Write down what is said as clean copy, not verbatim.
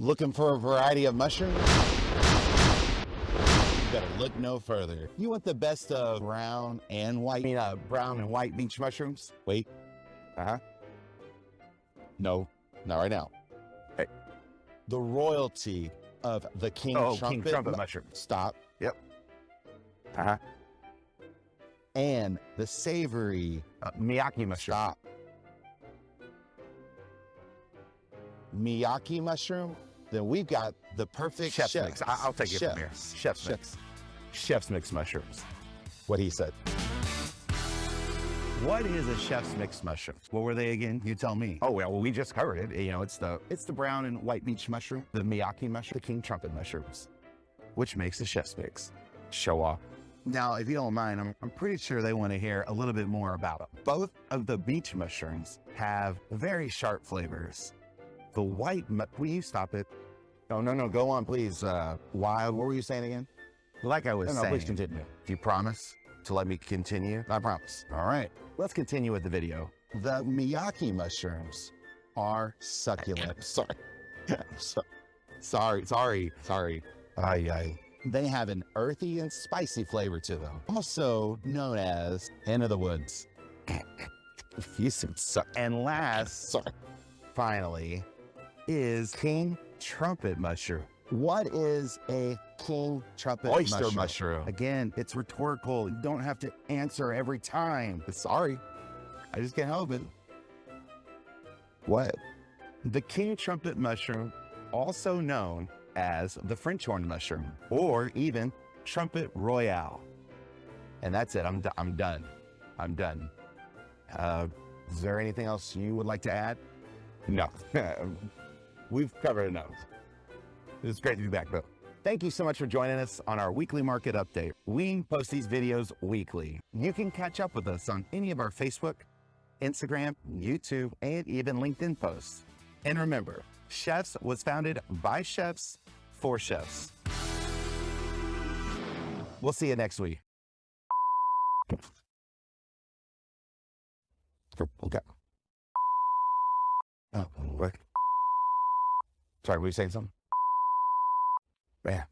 Looking for a variety of mushrooms? You better look no further. You want the best of brown and white, brown and white beach mushrooms? Wait. No, not right now. Hey. The royalty of the King Trumpet mushroom. Stop. Yep. And the savory Miyaki mushroom. Stop. Miyaki mushroom? Then we've got the perfect Chef's mix. I'll take it from here. Chef's mix. Chef's mix mushrooms. What he said. What is a chef's mix mushroom? What were they again? You tell me. Oh, well, we just covered it. You know, it's the brown and white beach mushroom, the Miyaki mushroom, the King Trumpet mushrooms, which makes a chef's mix. Show off. Now, if you don't mind, I'm pretty sure they want to hear a little bit more about them. Both of the beach mushrooms have very sharp flavors. The white, will you stop it? No, go on, please. What were you saying again? Like I was saying. Please continue. Do you promise to let me continue? I promise. All right, let's continue with the video. The Miyaki mushrooms are succulent. Sorry. They have an earthy and spicy flavor to them, also known as hen of the woods. And last, finally, is King Trumpet mushroom. What is a King Trumpet Oyster mushroom? Again, it's rhetorical. You don't have to answer every time. Sorry, I just can't help it. What? The King Trumpet mushroom, also known as the French horn mushroom, or even Trumpet Royale. And that's it. I'm done. Is there anything else you would like to add? No. We've covered enough. It's great to be back, though. Thank you so much for joining us on our weekly market update. We post these videos weekly. You can catch up with us on any of our Facebook, Instagram, YouTube, and even LinkedIn posts. And remember, Chefs was founded by chefs for chefs. We'll see you next week. Okay. Oh, what? Sorry, were you saying something? Man.